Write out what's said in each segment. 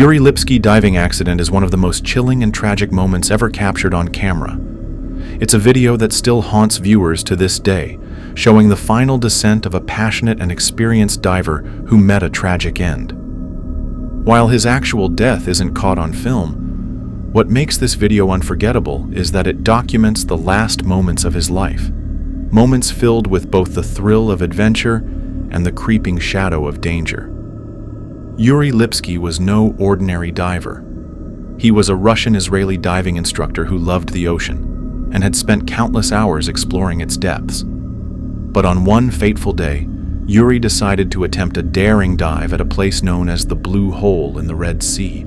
Yuri Lipski diving accident is one of the most chilling and tragic moments ever captured on camera. It's a video that still haunts viewers to this day, showing the final descent of a passionate and experienced diver who met a tragic end. While his actual death isn't caught on film, what makes this video unforgettable is that it documents the last moments of his life, moments filled with both the thrill of adventure and the creeping shadow of danger. Yuri Lipski was no ordinary diver. He was a Russian-Israeli diving instructor who loved the ocean and had spent countless hours exploring its depths. But on one fateful day, Yuri decided to attempt a daring dive at a place known as the Blue Hole in the Red Sea,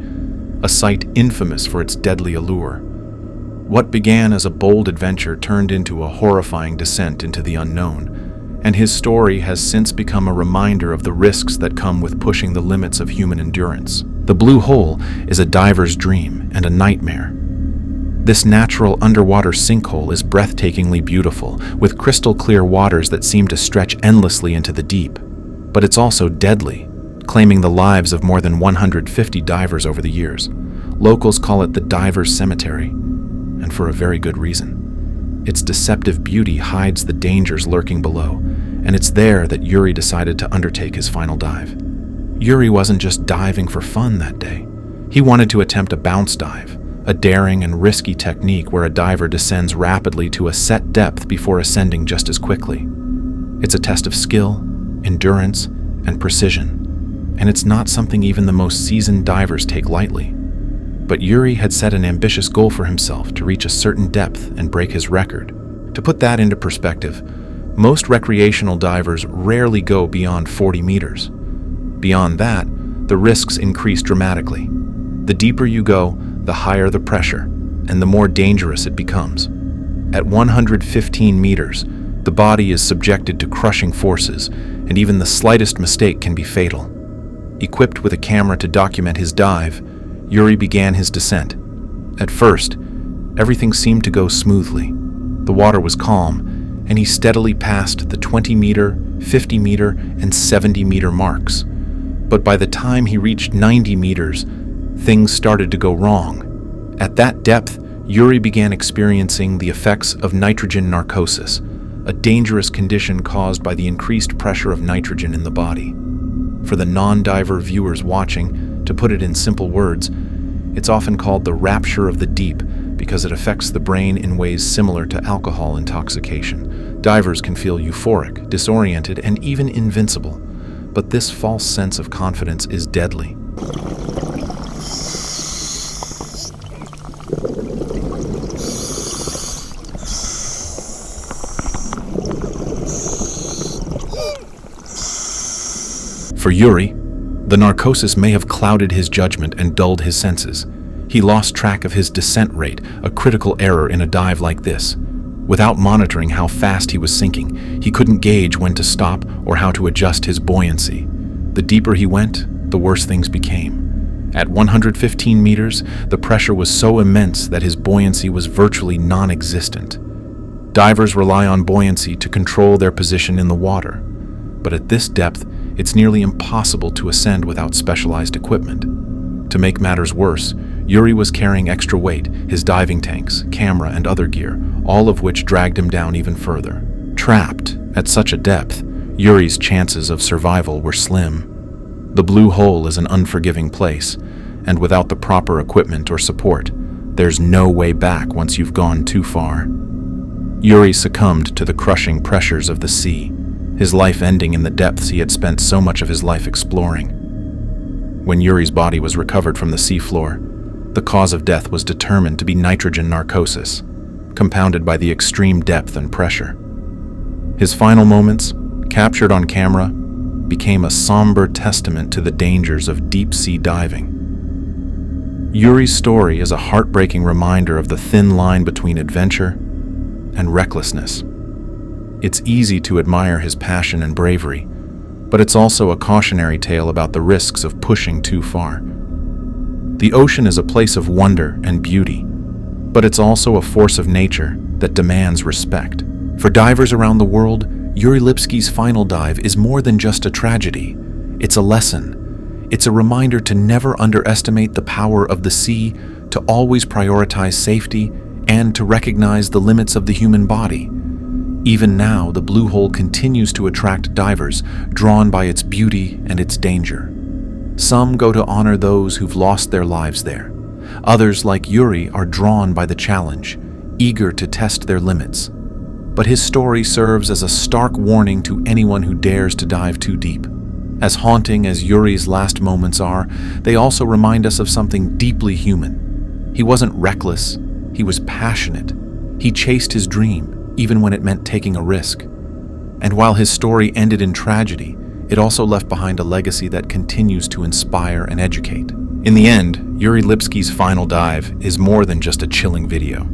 a site infamous for its deadly allure. What began as a bold adventure turned into a horrifying descent into the unknown, and his story has since become a reminder of the risks that come with pushing the limits of human endurance. The Blue Hole is a diver's dream and a nightmare. This natural underwater sinkhole is breathtakingly beautiful, with crystal-clear waters that seem to stretch endlessly into the deep. But it's also deadly, claiming the lives of more than 150 divers over the years. Locals call it the Diver's Cemetery, and for a very good reason. Its deceptive beauty hides the dangers lurking below, and it's there that Yuri decided to undertake his final dive. Yuri wasn't just diving for fun that day. He wanted to attempt a bounce dive, a daring and risky technique where a diver descends rapidly to a set depth before ascending just as quickly. It's a test of skill, endurance, and precision, and it's not something even the most seasoned divers take lightly. But Yuri had set an ambitious goal for himself to reach a certain depth and break his record. To put that into perspective, most recreational divers rarely go beyond 40 meters. Beyond that, the risks increase dramatically. The deeper you go, the higher the pressure, and the more dangerous it becomes. At 115 meters, the body is subjected to crushing forces, and even the slightest mistake can be fatal. Equipped with a camera to document his dive, Yuri began his descent. At first, everything seemed to go smoothly. The water was calm, and he steadily passed the 20-meter, 50-meter, and 70-meter marks. But by the time he reached 90 meters, things started to go wrong. At that depth, Yuri began experiencing the effects of nitrogen narcosis, a dangerous condition caused by the increased pressure of nitrogen in the body. For the non-diver viewers watching, to put it in simple words, it's often called the rapture of the deep because it affects the brain in ways similar to alcohol intoxication. Divers can feel euphoric, disoriented, and even invincible, but this false sense of confidence is deadly. For Yuri, the narcosis may have clouded his judgment and dulled his senses. He lost track of his descent rate, a critical error in a dive like this. Without monitoring how fast he was sinking, he couldn't gauge when to stop or how to adjust his buoyancy. The deeper he went, the worse things became. At 115 meters, the pressure was so immense that his buoyancy was virtually non-existent. Divers rely on buoyancy to control their position in the water, but at this depth, it's nearly impossible to ascend without specialized equipment. To make matters worse, Yuri was carrying extra weight, his diving tanks, camera, and other gear, all of which dragged him down even further. Trapped at such a depth, Yuri's chances of survival were slim. The Blue Hole is an unforgiving place, and without the proper equipment or support, there's no way back once you've gone too far. Yuri succumbed to the crushing pressures of the sea, his life ending in the depths he had spent so much of his life exploring. When Yuri's body was recovered from the seafloor, the cause of death was determined to be nitrogen narcosis, compounded by the extreme depth and pressure. His final moments, captured on camera, became a somber testament to the dangers of deep-sea diving. Yuri's story is a heartbreaking reminder of the thin line between adventure and recklessness. It's easy to admire his passion and bravery, but it's also a cautionary tale about the risks of pushing too far. The ocean is a place of wonder and beauty, but it's also a force of nature that demands respect. For divers around the world, Yuri Lipski's final dive is more than just a tragedy. It's a lesson. It's a reminder to never underestimate the power of the sea, to always prioritize safety, and to recognize the limits of the human body. Even now, the blue hole continues to attract divers, drawn by its beauty and its danger. Some go to honor those who've lost their lives there. Others, like Yuri, are drawn by the challenge, eager to test their limits. But his story serves as a stark warning to anyone who dares to dive too deep. As haunting as Yuri's last moments are, they also remind us of something deeply human. He wasn't reckless, he was passionate. He chased his dream, even when it meant taking a risk. And while his story ended in tragedy, it also left behind a legacy that continues to inspire and educate. In the end, Yuri Lipski's final dive is more than just a chilling video.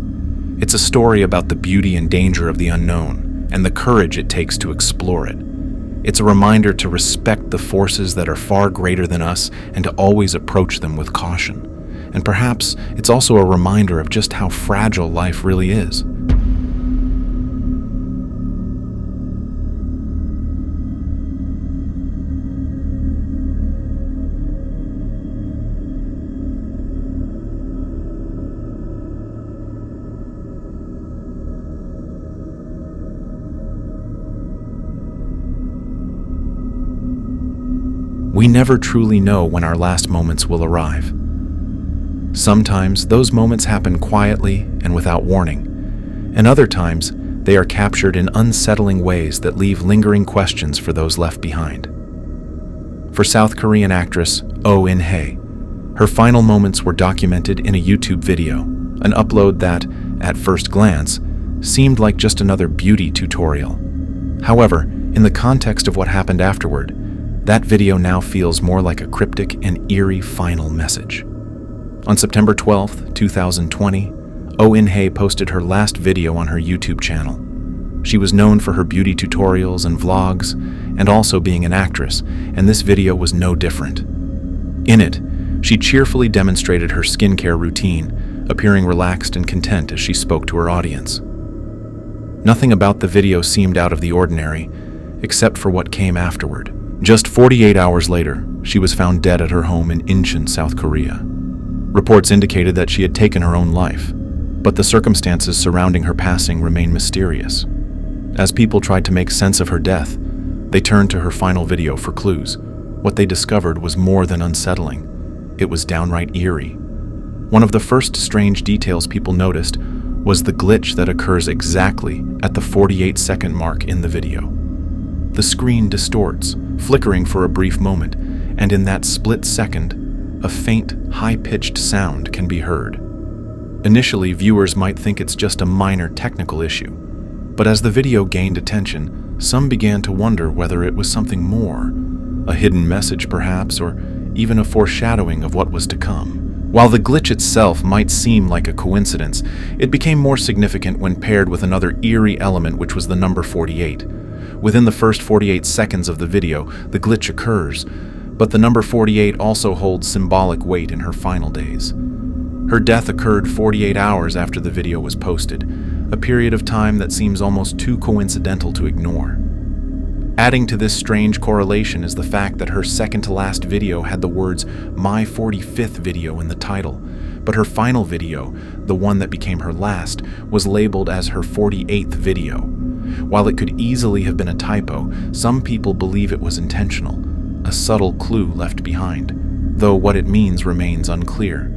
It's a story about the beauty and danger of the unknown, and the courage it takes to explore it. It's a reminder to respect the forces that are far greater than us and to always approach them with caution. And perhaps it's also a reminder of just how fragile life really is. We never truly know when our last moments will arrive. Sometimes those moments happen quietly and without warning, and other times they are captured in unsettling ways that leave lingering questions for those left behind. For South Korean actress In-Hye, her final moments were documented in a YouTube video, an upload that, at first glance, seemed like just another beauty tutorial. However, in the context of what happened afterward, that video now feels more like a cryptic and eerie final message. On September 12, 2020, In-Hye posted her last video on her YouTube channel. She was known for her beauty tutorials and vlogs, and also being an actress, and this video was no different. In it, she cheerfully demonstrated her skincare routine, appearing relaxed and content as she spoke to her audience. Nothing about the video seemed out of the ordinary, except for what came afterward. Just 48 hours later, she was found dead at her home in Incheon, South Korea. Reports indicated that she had taken her own life, but the circumstances surrounding her passing remain mysterious. As people tried to make sense of her death, they turned to her final video for clues. What they discovered was more than unsettling. It was downright eerie. One of the first strange details people noticed was the glitch that occurs exactly at the 48-second mark in the video. The screen distorts, flickering for a brief moment, and in that split second, a faint, high-pitched sound can be heard. Initially, viewers might think it's just a minor technical issue, but as the video gained attention, some began to wonder whether it was something more, a hidden message perhaps, or even a foreshadowing of what was to come. While the glitch itself might seem like a coincidence, it became more significant when paired with another eerie element, which was the number 48. Within the first 48 seconds of the video, the glitch occurs, but the number 48 also holds symbolic weight in her final days. Her death occurred 48 hours after the video was posted, a period of time that seems almost too coincidental to ignore. Adding to this strange correlation is the fact that her second-to-last video had the words "My 45th video" in the title, but her final video, the one that became her last, was labeled as her 48th video. While it could easily have been a typo, some people believe it was intentional, a subtle clue left behind, though what it means remains unclear.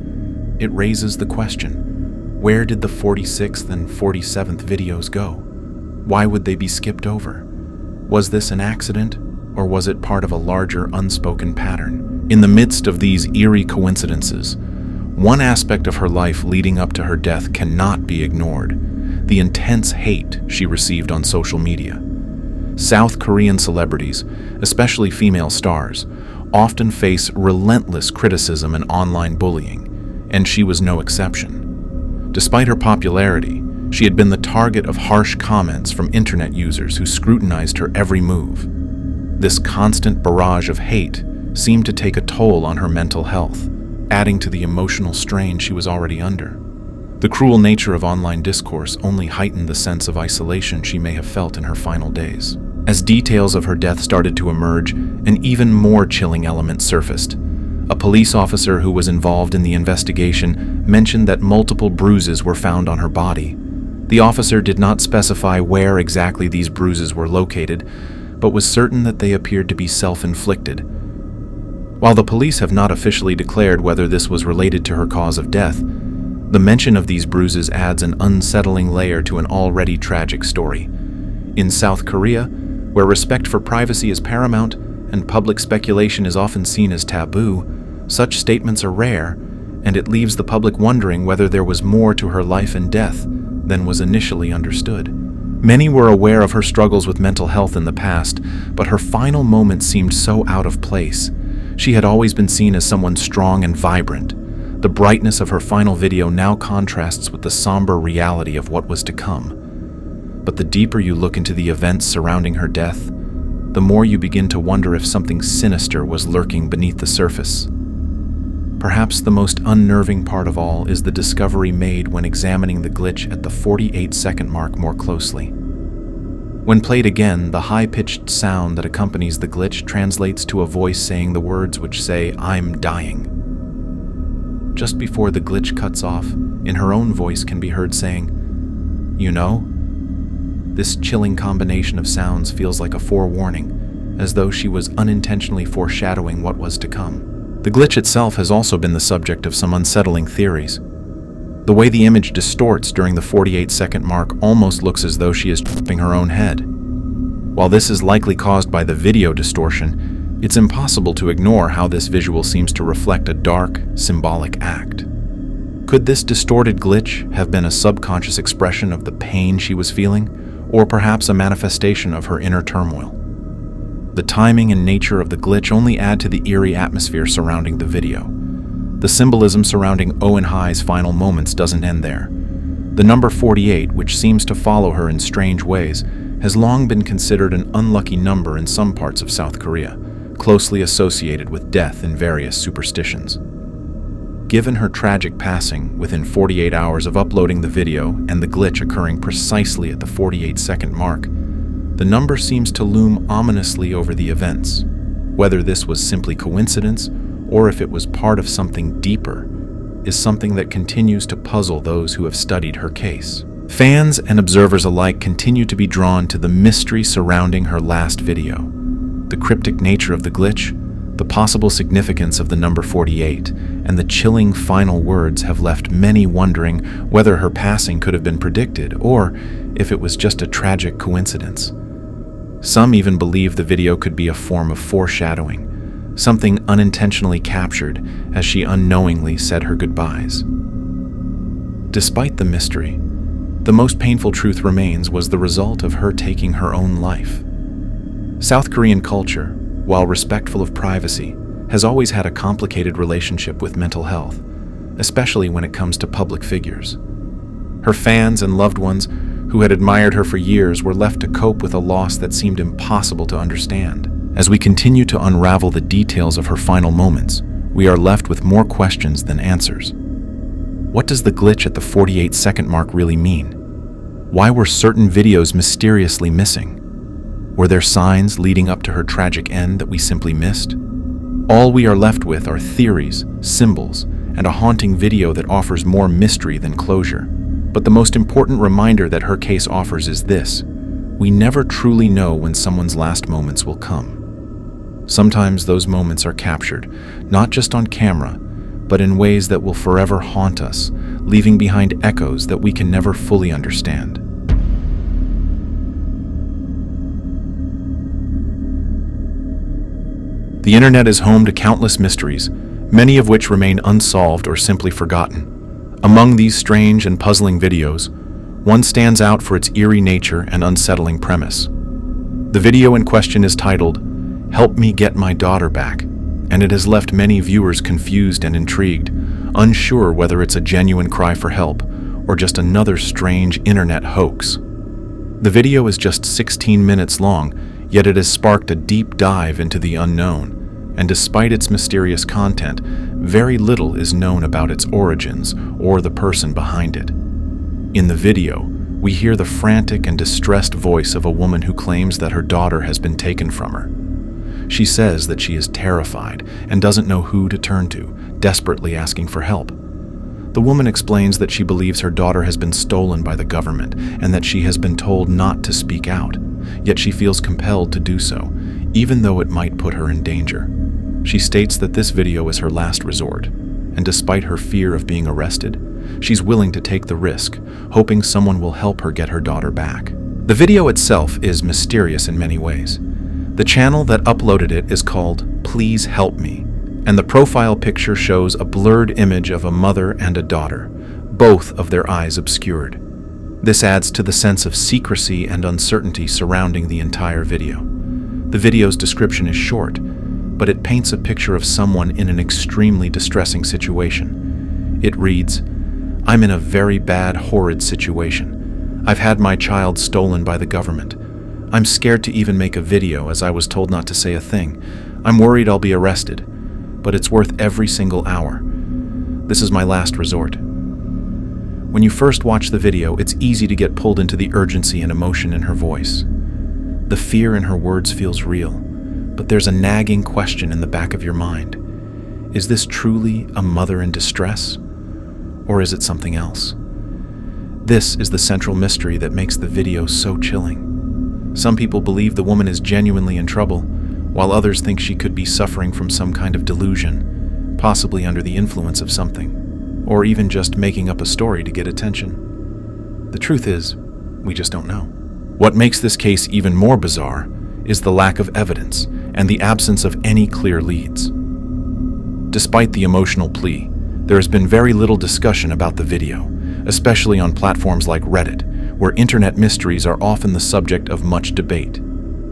It raises the question, where did the 46th and 47th videos go? Why would they be skipped over? Was this an accident, or was it part of a larger unspoken pattern? In the midst of these eerie coincidences, one aspect of her life leading up to her death cannot be ignored: the intense hate she received on social media. South Korean celebrities, especially female stars, often face relentless criticism and online bullying, and she was no exception. Despite her popularity, she had been the target of harsh comments from internet users who scrutinized her every move. This constant barrage of hate seemed to take a toll on her mental health, adding to the emotional strain she was already under. The cruel nature of online discourse only heightened the sense of isolation she may have felt in her final days. As details of her death started to emerge, an even more chilling element surfaced: A police officer who was involved in the investigation mentioned that multiple bruises were found on her body. The officer did not specify where exactly these bruises were located, but was certain that they appeared to be self-inflicted. While the police have not officially declared whether this was related to her cause of death, the mention of these bruises adds an unsettling layer to an already tragic story. In South Korea, where respect for privacy is paramount and public speculation is often seen as taboo, such statements are rare, and it leaves the public wondering whether there was more to her life and death than was initially understood. Many were aware of her struggles with mental health in the past, but her final moments seemed so out of place. She had always been seen as someone strong and vibrant. The brightness of her final video now contrasts with the somber reality of what was to come. But the deeper you look into the events surrounding her death, the more you begin to wonder if something sinister was lurking beneath the surface. Perhaps the most unnerving part of all is the discovery made when examining the glitch at the 48-second mark more closely. When played again, the high-pitched sound that accompanies the glitch translates to a voice saying the words which say, "I'm dying." Just before the glitch cuts off, in her own voice can be heard saying, "You know?" This chilling combination of sounds feels like a forewarning, as though she was unintentionally foreshadowing what was to come. The glitch itself has also been the subject of some unsettling theories. The way the image distorts during the 48-second mark almost looks as though she is chopping her own head. While this is likely caused by the video distortion, it's impossible to ignore how this visual seems to reflect a dark, symbolic act. Could this distorted glitch have been a subconscious expression of the pain she was feeling, or perhaps a manifestation of her inner turmoil? The timing and nature of the glitch only add to the eerie atmosphere surrounding the video. The symbolism surrounding In-Hye's final moments doesn't end there. The number 48, which seems to follow her in strange ways, has long been considered an unlucky number in some parts of South Korea, closely associated with death in various superstitions. Given her tragic passing within 48 hours of uploading the video and the glitch occurring precisely at the 48-second mark, the number seems to loom ominously over the events. Whether this was simply coincidence or if it was part of something deeper is something that continues to puzzle those who have studied her case. Fans and observers alike continue to be drawn to the mystery surrounding her last video. The cryptic nature of the glitch, the possible significance of the number 48, and the chilling final words have left many wondering whether her passing could have been predicted or if it was just a tragic coincidence. Some even believe the video could be a form of foreshadowing, something unintentionally captured as she unknowingly said her goodbyes. Despite the mystery, the most painful truth remains was the result of her taking her own life. South Korean culture, while respectful of privacy, has always had a complicated relationship with mental health, especially when it comes to public figures. Her fans and loved ones who had admired her for years were left to cope with a loss that seemed impossible to understand. As we continue to unravel the details of her final moments, we are left with more questions than answers. What does the glitch at the 48-second mark really mean? Why were certain videos mysteriously missing? Were there signs leading up to her tragic end that we simply missed? All we are left with are theories, symbols, and a haunting video that offers more mystery than closure. But the most important reminder that her case offers is this: we never truly know when someone's last moments will come. Sometimes those moments are captured, not just on camera, but in ways that will forever haunt us, leaving behind echoes that we can never fully understand. The internet is home to countless mysteries, many of which remain unsolved or simply forgotten. Among these strange and puzzling videos, one stands out for its eerie nature and unsettling premise. The video in question is titled, "Help Me Get My Daughter Back," and it has left many viewers confused and intrigued, unsure whether it's a genuine cry for help or just another strange internet hoax. The video is just 16 minutes long, yet it has sparked a deep dive into the unknown, and despite its mysterious content, very little is known about its origins or the person behind it. In the video, we hear the frantic and distressed voice of a woman who claims that her daughter has been taken from her. She says that she is terrified and doesn't know who to turn to, desperately asking for help. The woman explains that she believes her daughter has been stolen by the government and that she has been told not to speak out, yet she feels compelled to do so, even though it might put her in danger. She states that this video is her last resort, and despite her fear of being arrested, she's willing to take the risk, hoping someone will help her get her daughter back. The video itself is mysterious in many ways. The channel that uploaded it is called Please Help Me, and the profile picture shows a blurred image of a mother and a daughter, both of their eyes obscured. This adds to the sense of secrecy and uncertainty surrounding the entire video. The video's description is short, but it paints a picture of someone in an extremely distressing situation. It reads, "I'm in a very bad, horrid situation. I've had my child stolen by the government. I'm scared to even make a video as I was told not to say a thing. I'm worried I'll be arrested, but it's worth every single hour. This is my last resort." When you first watch the video, it's easy to get pulled into the urgency and emotion in her voice. The fear in her words feels real, but there's a nagging question in the back of your mind. Is this truly a mother in distress? Or is it something else? This is the central mystery that makes the video so chilling. Some people believe the woman is genuinely in trouble, while others think she could be suffering from some kind of delusion, possibly under the influence of something, or even just making up a story to get attention. The truth is, we just don't know. What makes this case even more bizarre is the lack of evidence and the absence of any clear leads. Despite the emotional plea, there has been very little discussion about the video, especially on platforms like Reddit, where internet mysteries are often the subject of much debate.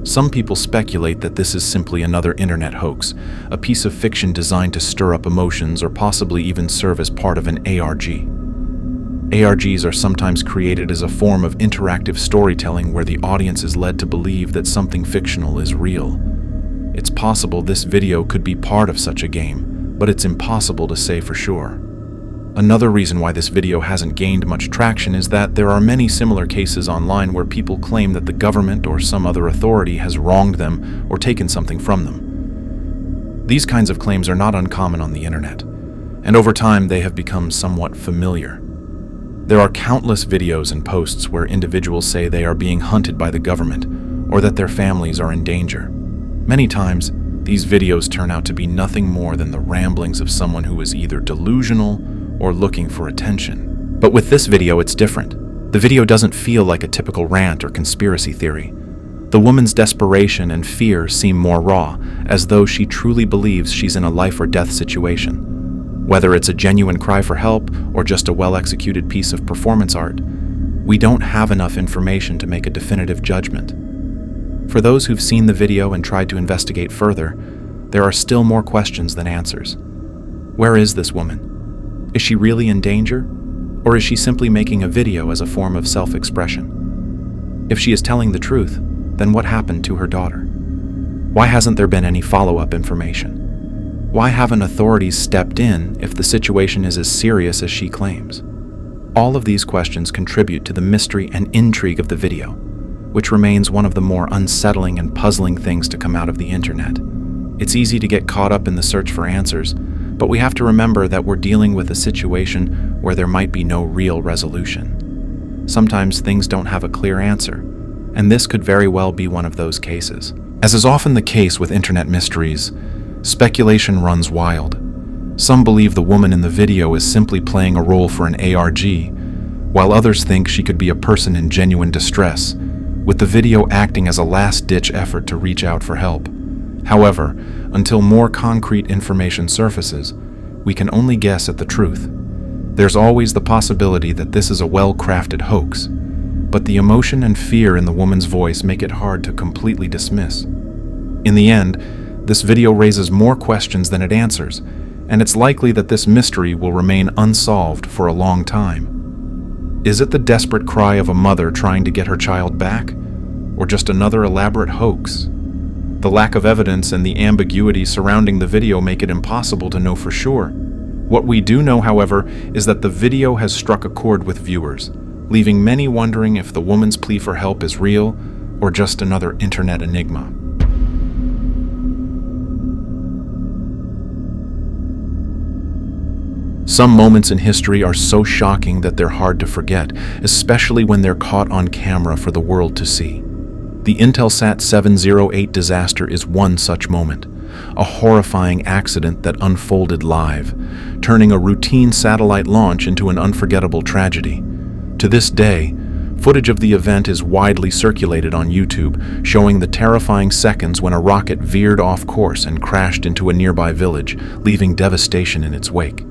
Some people speculate that this is simply another internet hoax, a piece of fiction designed to stir up emotions or possibly even serve as part of an ARG. ARGs are sometimes created as a form of interactive storytelling where the audience is led to believe that something fictional is real. It's possible this video could be part of such a game, but it's impossible to say for sure. Another reason why this video hasn't gained much traction is that there are many similar cases online where people claim that the government or some other authority has wronged them or taken something from them. These kinds of claims are not uncommon on the internet, and over time they have become somewhat familiar. There are countless videos and posts where individuals say they are being hunted by the government or that their families are in danger. Many times, these videos turn out to be nothing more than the ramblings of someone who is either delusional or looking for attention. But with this video, it's different. The video doesn't feel like a typical rant or conspiracy theory. The woman's desperation and fear seem more raw, as though she truly believes she's in a life or death situation. Whether it's a genuine cry for help or just a well-executed piece of performance art, we don't have enough information to make a definitive judgment. For those who've seen the video and tried to investigate further, there are still more questions than answers. Where is this woman? Is she really in danger? Or is she simply making a video as a form of self-expression? If she is telling the truth, then what happened to her daughter? Why hasn't there been any follow-up information? Why haven't authorities stepped in if the situation is as serious as she claims? All of these questions contribute to the mystery and intrigue of the video, which remains one of the more unsettling and puzzling things to come out of the internet. It's easy to get caught up in the search for answers, but we have to remember that we're dealing with a situation where there might be no real resolution. Sometimes things don't have a clear answer, and this could very well be one of those cases. As is often the case with internet mysteries, speculation runs wild. Some believe the woman in the video is simply playing a role for an ARG, while others think she could be a person in genuine distress, with the video acting as a last-ditch effort to reach out for help. However, until more concrete information surfaces, we can only guess at the truth. There's always the possibility that this is a well-crafted hoax, but the emotion and fear in the woman's voice make it hard to completely dismiss. In the end, this video raises more questions than it answers, and it's likely that this mystery will remain unsolved for a long time. Is it the desperate cry of a mother trying to get her child back, or just another elaborate hoax? The lack of evidence and the ambiguity surrounding the video make it impossible to know for sure. What we do know, however, is that the video has struck a chord with viewers, leaving many wondering if the woman's plea for help is real or just another internet enigma. Some moments in history are so shocking that they're hard to forget, especially when they're caught on camera for the world to see. The Intelsat 708 disaster is one such moment, a horrifying accident that unfolded live, turning a routine satellite launch into an unforgettable tragedy. To this day, footage of the event is widely circulated on YouTube, showing the terrifying seconds when a rocket veered off course and crashed into a nearby village, leaving devastation in its wake.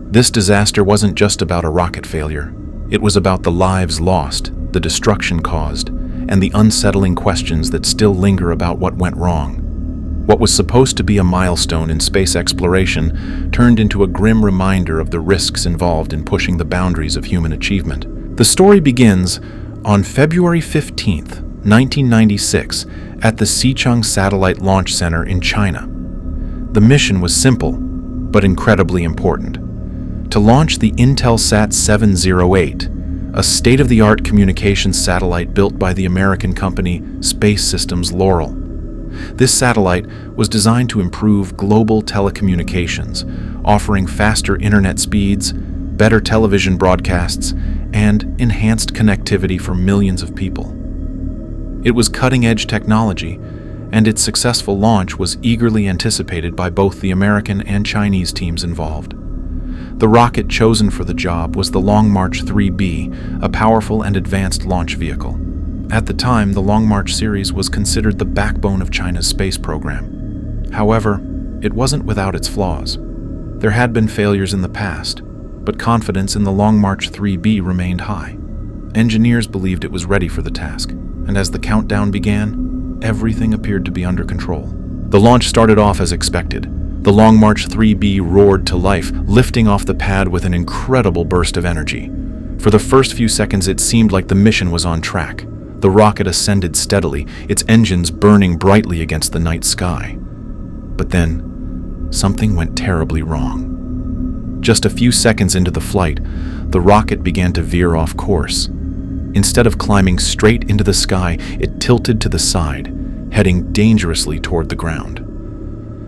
This disaster wasn't just about a rocket failure. It was about the lives lost, the destruction caused, and the unsettling questions that still linger about what went wrong. What was supposed to be a milestone in space exploration turned into a grim reminder of the risks involved in pushing the boundaries of human achievement. The story begins on February 15th, 1996, at the Xichang Satellite Launch Center in China. The mission was simple, but incredibly important: to launch the Intelsat 708, a state-of-the-art communications satellite built by the American company Space Systems Laurel. This satellite was designed to improve global telecommunications, offering faster internet speeds, better television broadcasts, and enhanced connectivity for millions of people. It was cutting-edge technology, and its successful launch was eagerly anticipated by both the American and Chinese teams involved. The rocket chosen for the job was the Long March 3B, a powerful and advanced launch vehicle. At the time, the Long March series was considered the backbone of China's space program. However, it wasn't without its flaws. There had been failures in the past, but confidence in the Long March 3B remained high. Engineers believed it was ready for the task, and as the countdown began, everything appeared to be under control. The launch started off as expected. The Long March 3B roared to life, lifting off the pad with an incredible burst of energy. For the first few seconds, it seemed like the mission was on track. The rocket ascended steadily, its engines burning brightly against the night sky. But then, something went terribly wrong. Just a few seconds into the flight, the rocket began to veer off course. Instead of climbing straight into the sky, it tilted to the side, heading dangerously toward the ground.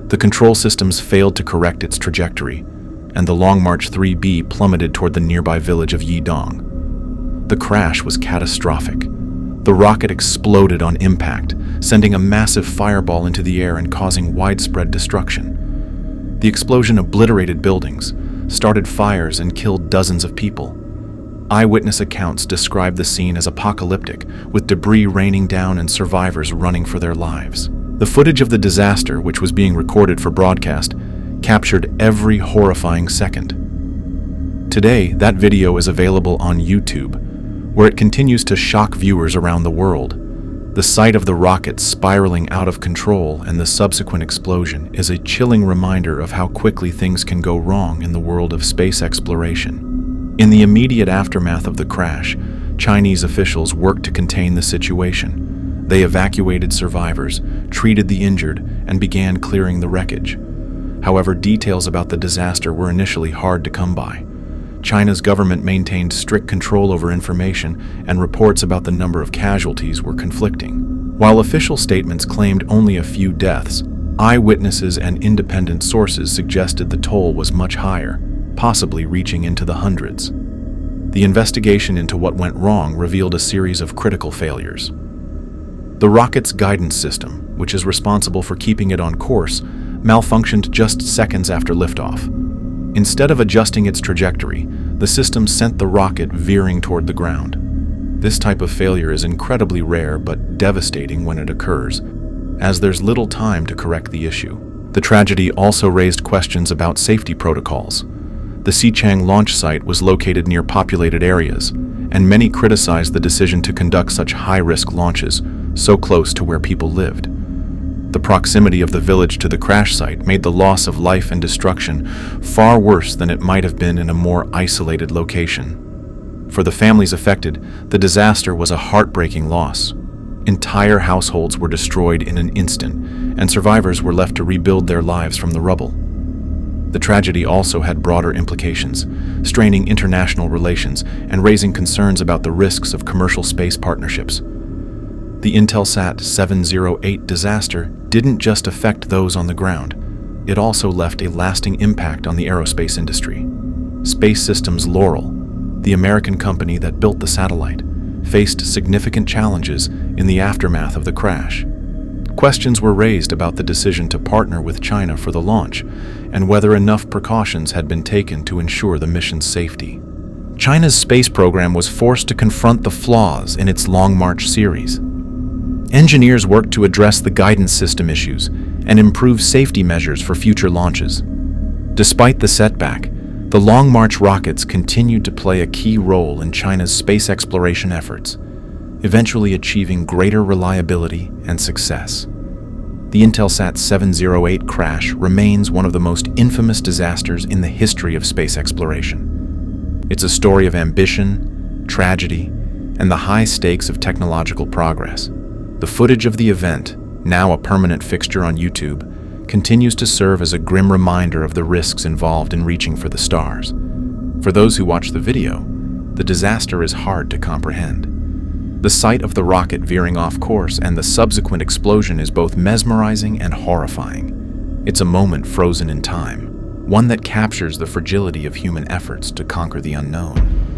The control systems failed to correct its trajectory, and the Long March 3B plummeted toward the nearby village of Yidong. The crash was catastrophic. The rocket exploded on impact, sending a massive fireball into the air and causing widespread destruction. The explosion obliterated buildings, started fires, and killed dozens of people. Eyewitness accounts describe the scene as apocalyptic, with debris raining down and survivors running for their lives. The footage of the disaster, which was being recorded for broadcast, captured every horrifying second. Today, that video is available on YouTube, where it continues to shock viewers around the world. The sight of the rocket spiraling out of control and the subsequent explosion is a chilling reminder of how quickly things can go wrong in the world of space exploration. In the immediate aftermath of the crash, Chinese officials worked to contain the situation. They evacuated survivors, treated the injured, and began clearing the wreckage. However, details about the disaster were initially hard to come by. China's government maintained strict control over information, and reports about the number of casualties were conflicting. While official statements claimed only a few deaths, eyewitnesses and independent sources suggested the toll was much higher, possibly reaching into the hundreds. The investigation into what went wrong revealed a series of critical failures. The rocket's guidance system, which is responsible for keeping it on course, malfunctioned just seconds after liftoff. Instead of adjusting its trajectory, the system sent the rocket veering toward the ground. This type of failure is incredibly rare but devastating when it occurs, as there's little time to correct the issue. The tragedy also raised questions about safety protocols. The Xichang launch site was located near populated areas, and many criticized the decision to conduct such high-risk launches so close to where people lived. The proximity of the village to the crash site made the loss of life and destruction far worse than it might have been in a more isolated location. For the families affected, the disaster was a heartbreaking loss. Entire households were destroyed in an instant, and survivors were left to rebuild their lives from the rubble. The tragedy also had broader implications, straining international relations and raising concerns about the risks of commercial space partnerships. The Intelsat 708 disaster didn't just affect those on the ground. It also left a lasting impact on the aerospace industry. Space Systems Loral, the American company that built the satellite, faced significant challenges in the aftermath of the crash. Questions were raised about the decision to partner with China for the launch and whether enough precautions had been taken to ensure the mission's safety. China's space program was forced to confront the flaws in its Long March series. Engineers worked to address the guidance system issues and improve safety measures for future launches. Despite the setback, the Long March rockets continued to play a key role in China's space exploration efforts, eventually achieving greater reliability and success. The Intelsat 708 crash remains one of the most infamous disasters in the history of space exploration. It's a story of ambition, tragedy, and the high stakes of technological progress. The footage of the event, now a permanent fixture on YouTube, continues to serve as a grim reminder of the risks involved in reaching for the stars. For those who watch the video, the disaster is hard to comprehend. The sight of the rocket veering off course and the subsequent explosion is both mesmerizing and horrifying. It's a moment frozen in time, one that captures the fragility of human efforts to conquer the unknown.